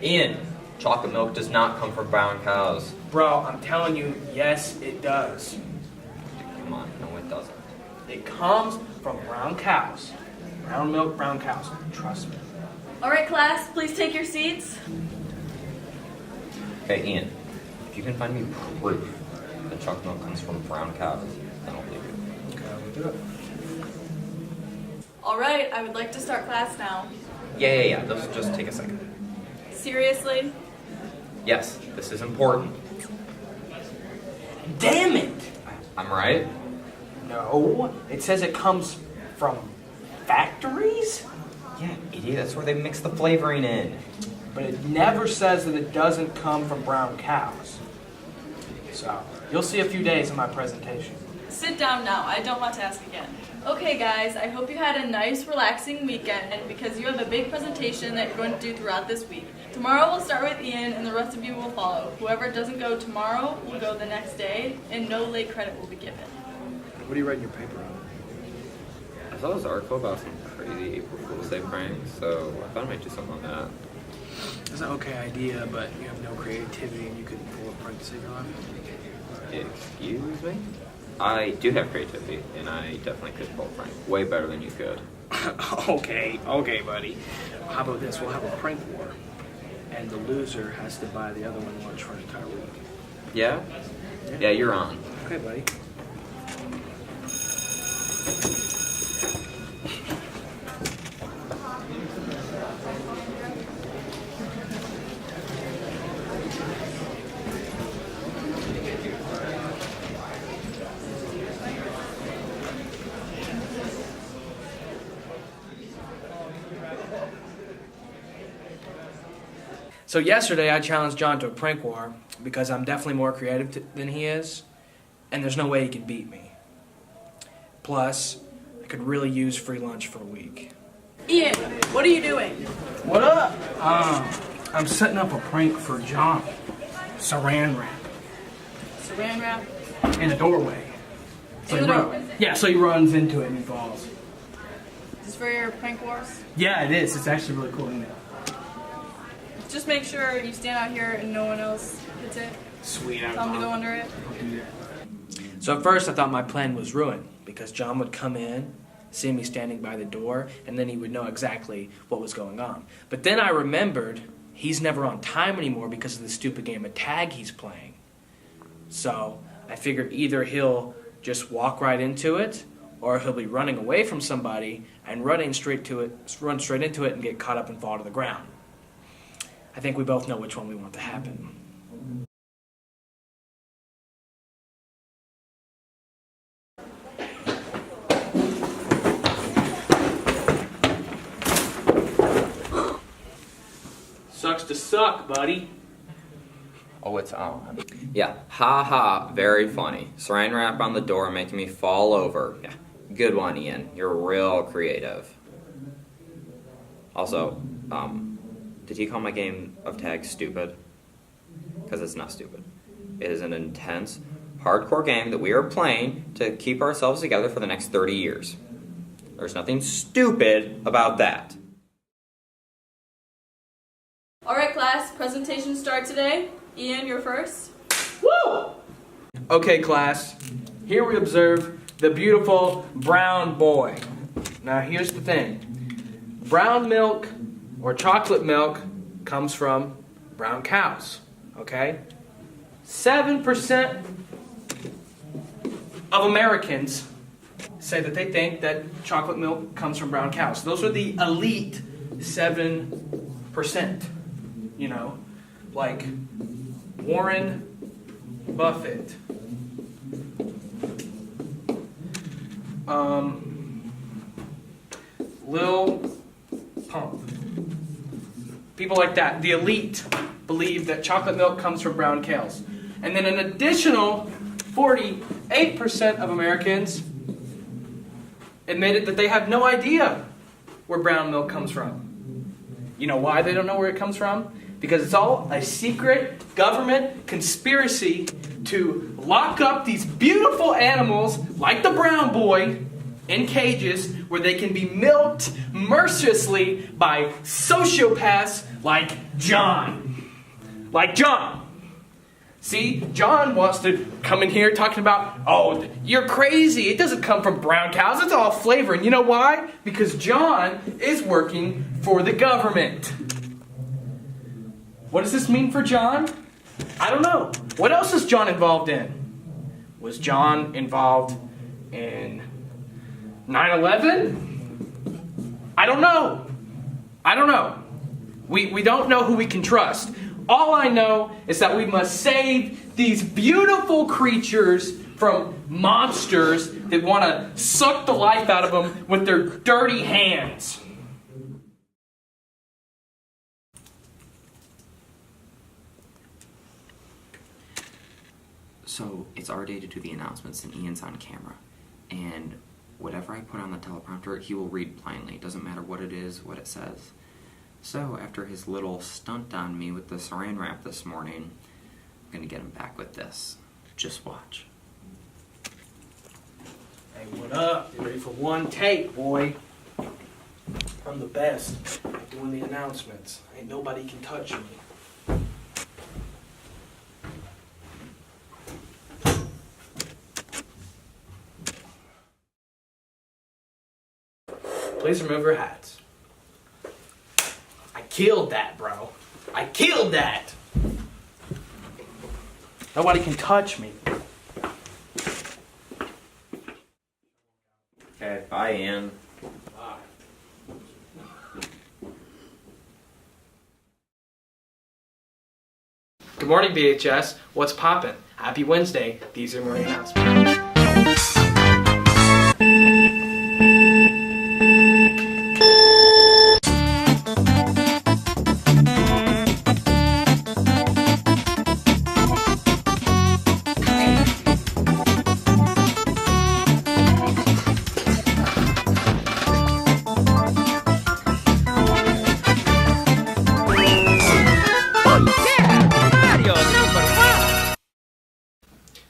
Ian, chocolate milk does not come from brown cows. Bro, I'm telling you, yes, it does. Come on, no it doesn't. It comes from brown cows. Brown milk, brown cows. Trust me. All right, class, please take your seats. Okay, Ian, if you can find me proof that chocolate milk comes from brown cows, then I'll believe you. Okay, we'll do it. All right, I would like to start class now. Yeah. Just take a second. Seriously? Yes, this is important. Damn it! I'm right. No, it says it comes from factories? Yeah, idiot, that's where they mix the flavoring in. But it never says that it doesn't come from brown cows. So, you'll see a few days in my presentation. Sit down now. I don't want to ask again. Okay, guys, I hope you had a nice, relaxing weekend because you have a big presentation that you're going to do throughout this week. Tomorrow we'll start with Ian and the rest of you will follow. Whoever doesn't go tomorrow will go the next day and no late credit will be given. What are you writing your paper on? I saw this article about some crazy April Fool's Day prank, so I thought I might do something on that. It's an okay idea, but you have no creativity and you couldn't pull a prank to save your life. Excuse me? I do have creativity, and I definitely could pull a prank. Way better than you could. Okay, buddy. How about this? We'll have a prank war, and the loser has to buy the other one lunch for an entire week. Yeah? Yeah, you're on. Okay, buddy. So yesterday I challenged John to a prank war because I'm definitely more creative than he is, and there's no way he can beat me. Plus, I could really use free lunch for a week. Ian, what are you doing? What up? I'm setting up a prank for John. Saran wrap Saran wrap? in a doorway. In the doorway? Yeah, so he runs into it and he falls. Is this for your prank wars? Yeah, it is. It's actually really cool, isn't it? Just make sure you stand out here and no one else hits it. Sweet. Tell them to go under it. So at first I thought my plan was ruined because John would come in, see me standing by the door, and then he would know exactly what was going on. But then I remembered he's never on time anymore because of the stupid game of tag he's playing. So I figured either he'll just walk right into it or he'll be running away from somebody and run straight into it and get caught up and fall to the ground. I think we both know which one we want to happen. Sucks to suck, buddy. Oh, it's on. Yeah, ha, very funny. Saran wrap on the door making me fall over. Yeah, good one, Ian. You're real creative. Also, did he call my game of tag stupid? Because it's not stupid. It is an intense, hardcore game that we are playing to keep ourselves together for the next 30 years. There's nothing stupid about that. All right, class, presentation start today. Ian, you're first. Woo! Okay, class. Here we observe the beautiful brown boy. Now, here's the thing. Brown milk or chocolate milk comes from brown cows, okay? 7% of Americans say that they think that chocolate milk comes from brown cows. Those are the elite 7%, you know, like Warren Buffett, Lil Pump. People like that. The elite believe that chocolate milk comes from brown cows. And then an additional 48% of Americans admitted that they have no idea where brown milk comes from. You know why they don't know where it comes from? Because it's all a secret government conspiracy to lock up these beautiful animals like the brown boy in cages where they can be milked mercilessly by sociopaths like John. Like John. See, John wants to come in here talking about, oh, you're crazy. It doesn't come from brown cows. It's all flavor. And you know why? Because John is working for the government. What does this mean for John? I don't know. What else is John involved in? Was John involved in 9/11? I don't know. We don't know who we can trust. All I know is that we must save these beautiful creatures from monsters that want to suck the life out of them with their dirty hands. So it's our day to do the announcements, and Ian's on camera. And whatever I put on the teleprompter, he will read blindly. It doesn't matter what it is, what it says. So after his little stunt on me with the saran wrap this morning, I'm going to get him back with this. Just watch. Hey, what up? You ready for one take, boy? I'm the best at doing the announcements. Ain't nobody can touch me. Please remove your hats. I killed that, bro. I killed that. Nobody can touch me. Okay, bye, Ian. Bye. Good morning, BHS. What's poppin'? Happy Wednesday. These are my announcements.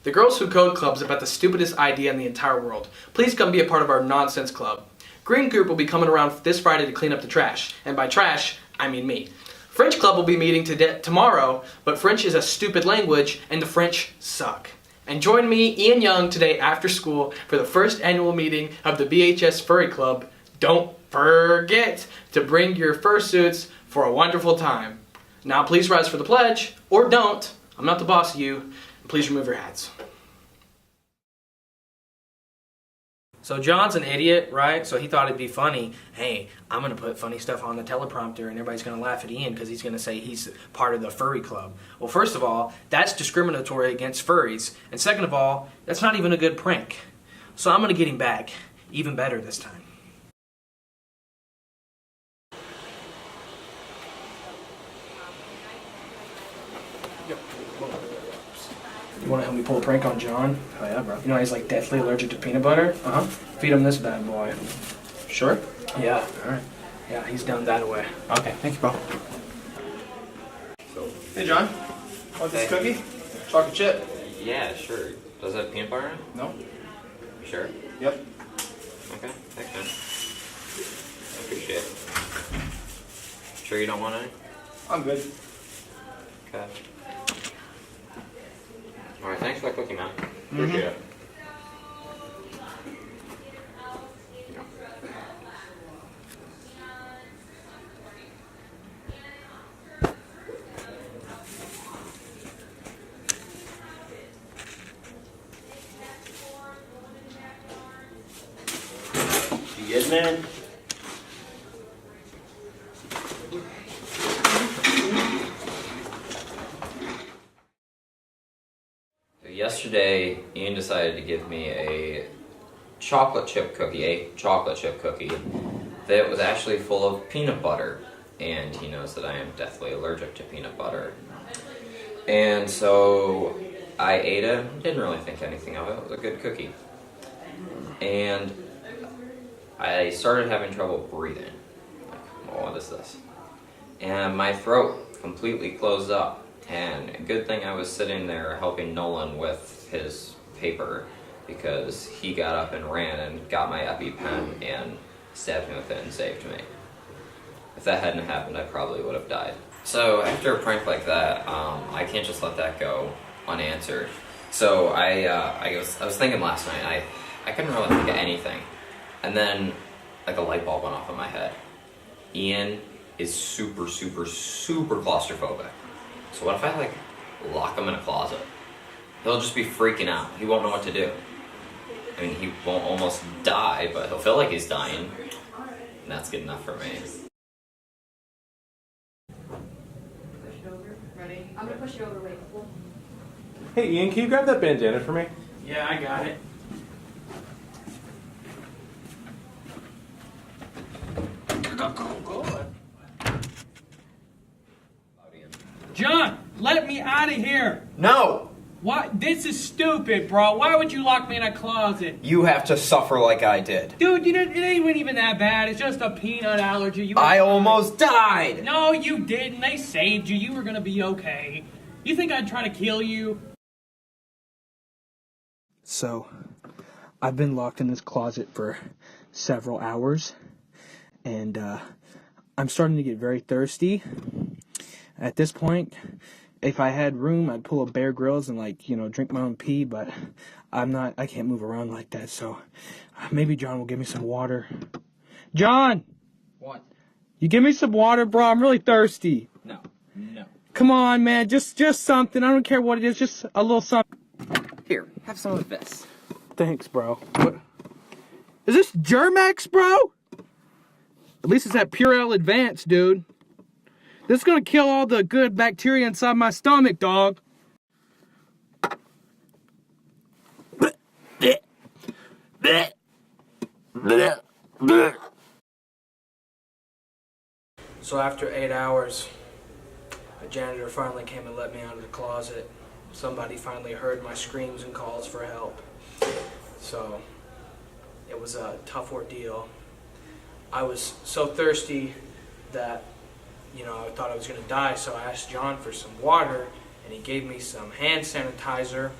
The Girls Who Code Club is about the stupidest idea in the entire world. Please come be a part of our nonsense club. Green Group will be coming around this Friday to clean up the trash. And by trash, I mean me. French Club will be meeting tomorrow, but French is a stupid language and the French suck. And join me, Ian Young, today after school for the first annual meeting of the BHS Furry Club. Don't forget to bring your fursuits for a wonderful time. Now please rise for the pledge, or don't. I'm not the boss of you. Please remove your hats. So John's an idiot, right? So he thought it'd be funny. Hey, I'm going to put funny stuff on the teleprompter and everybody's going to laugh at Ian because he's going to say he's part of the furry club. Well, first of all, that's discriminatory against furries. And second of all, that's not even a good prank. So I'm going to get him back, even better this time. You want to help me pull a prank on John? Oh yeah, bro. You know he's like deathly allergic to peanut butter? Uh-huh. Feed him this bad boy. Sure? Yeah. Alright. Yeah, he's down that way. Okay, thank you, bro. So, Hey, John. Want this Hey. cookie? Chocolate chip? yeah, sure. Does it have peanut butter in it? No? Sure. Yep. Okay, thanks, man. I appreciate it. Sure you don't want any? I'm good. Okay. Alright, thanks for that cookie, man. Appreciate it. You good, man? Yesterday, Ian decided to give me a chocolate chip cookie that was actually full of peanut butter, and he knows that I am deathly allergic to peanut butter. And so I ate it, didn't really think anything of it. It was a good cookie. And I started having trouble breathing. Like, well, what is this? And my throat completely closed up. And a good thing I was sitting there helping Nolan with his paper, because he got up and ran and got my EpiPen and stabbed me with it and saved me. If that hadn't happened, I probably would have died. So after a prank like that, I can't just let that go unanswered. So I was thinking last night, I couldn't really think of anything. And then like a light bulb went off in my head. Ian is super, super, super claustrophobic. So what if I like lock him in a closet? He'll just be freaking out. He won't know what to do. I mean, he won't almost die, but he'll feel like he's dying. And that's good enough for me. Ready? I'm gonna push it over. Wait. Hey, Ian, can you grab that bandana for me? Yeah, I got it. John, let me out of here. No! What? This is stupid, bro. Why would you lock me in a closet? You have to suffer like I did. Dude, it ain't even that bad. It's just a peanut allergy. I almost died! No, you didn't. They saved you. You were gonna be okay. You think I'd try to kill you? So, I've been locked in this closet for several hours, and I'm starting to get very thirsty. At this point, if I had room, I'd pull a Bear Grylls and drink my own pee, but I can't move around like that, so maybe John will give me some water. John! What? You give me some water, bro? I'm really thirsty. No. Come on, man, just something. I don't care what it is, just a little something. Here, have some of this. Thanks, bro. What? Is this Germex, bro? At least it's that Purell Advanced, dude. This is gonna kill all the good bacteria inside my stomach, dog. So after 8 hours, a janitor finally came and let me out of the closet. Somebody finally heard my screams and calls for help. So it was a tough ordeal. I was so thirsty that I thought I was going to die, so I asked John for some water, and he gave me some hand sanitizer.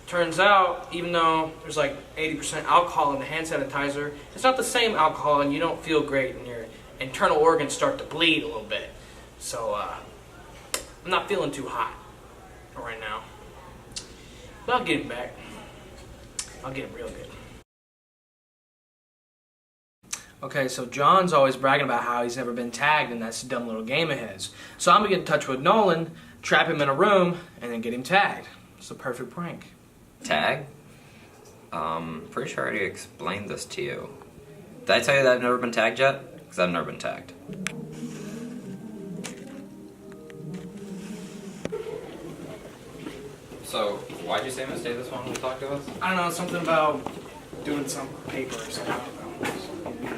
Turns out, even though there's like 80% alcohol in the hand sanitizer, it's not the same alcohol, and you don't feel great, and your internal organs start to bleed a little bit. So, I'm not feeling too hot right now. But I'll get him back. I'll get him real good. Okay, so John's always bragging about how he's never been tagged in that dumb little game of his. So I'm going to get in touch with Nolan, trap him in a room, and then get him tagged. It's a perfect prank. Tag? Pretty sure I already explained this to you. Did I tell you that I've never been tagged yet? Because I've never been tagged. So, why'd you say mistake this one when you talked to us? I don't know, something about doing some paper or something. I don't know.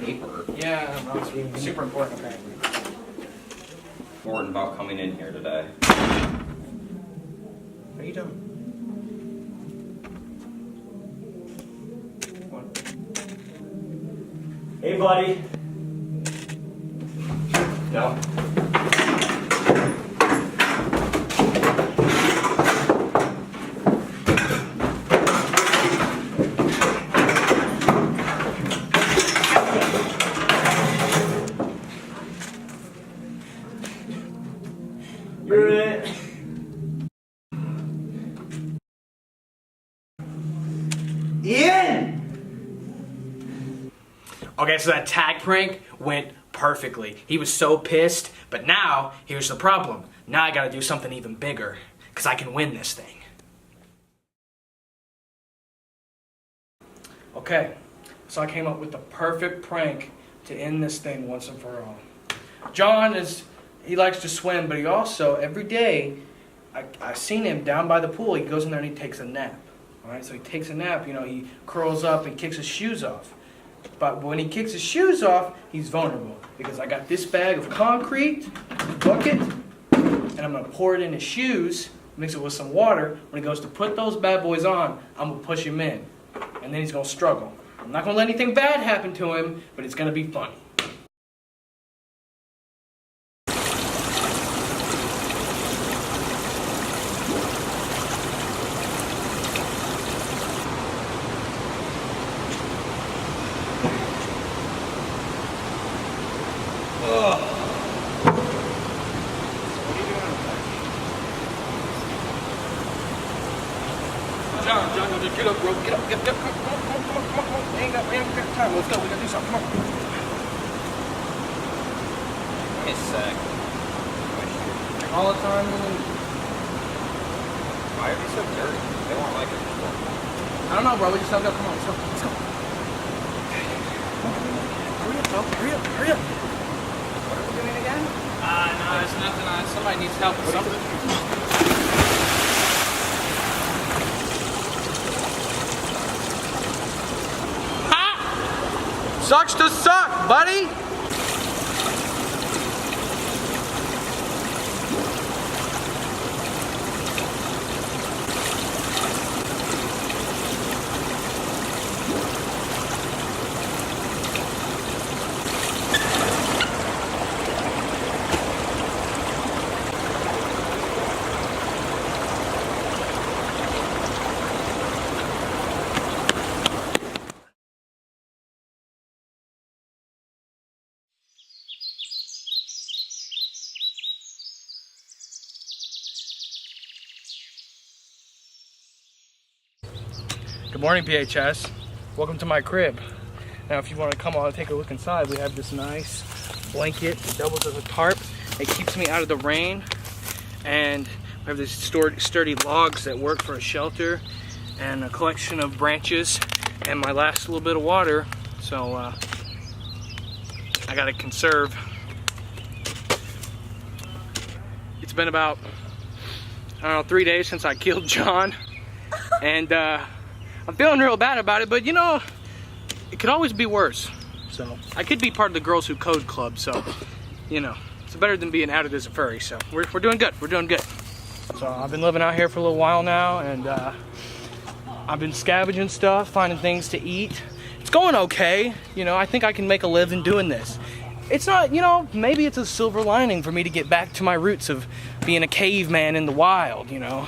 Paper. Yeah, I don't know. It's super important, apparently. Important about coming in here today. What are you doing? What? Hey, buddy. No. You're it. Ian! Okay, so that tag prank went perfectly. He was so pissed, but now, here's the problem. Now I gotta do something even bigger, because I can win this thing. Okay, so I came up with the perfect prank to end this thing once and for all. John he likes to swim, but he also, every day, I've seen him down by the pool, he goes in there and he takes a nap. Alright, so he takes a nap, he curls up and kicks his shoes off. But when he kicks his shoes off, he's vulnerable. Because I got this bag of concrete, bucket, and I'm going to pour it in his shoes, mix it with some water. When he goes to put those bad boys on, I'm going to push him in. And then he's going to struggle. I'm not going to let anything bad happen to him, but it's going to be funny. Get up, bro. Get up. Come on. We ain't got time. Let's go. We gotta do something. Come on. Give me a sec. All the time. Why are they so dirty? They won't like it. I don't know, bro. We just gotta go. Come on. Let's go. Hurry up, bro. Hurry up. What are we doing again? No, it's nothing. Somebody needs help with something. Sucks to suck, buddy! Good morning, PHS. Welcome to my crib. Now, if you want to come on and take a look inside, we have this nice blanket that doubles as a tarp. It keeps me out of the rain, and we have these sturdy logs that work for a shelter, and a collection of branches, and my last little bit of water. So I gotta conserve. It's been about, I don't know, 3 days since I killed John, and I'm feeling real bad about it, but you know, it could always be worse. So I could be part of the Girls Who Code Club, so you know, it's better than being outed as a furry. So we're doing good. We're doing good. So I've been living out here for a little while now, and I've been scavenging stuff, finding things to eat. It's going okay. You know, I think I can make a living doing this. It's not, you know, maybe it's a silver lining for me to get back to my roots of being a caveman in the wild, you know.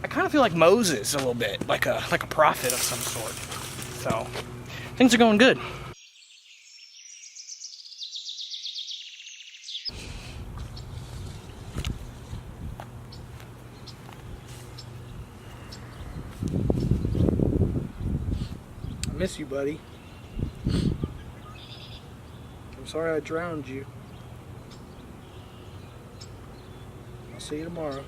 I kind of feel like Moses a little bit, like a prophet of some sort. So, things are going good. I miss you, buddy. I'm sorry I drowned you. I'll see you tomorrow.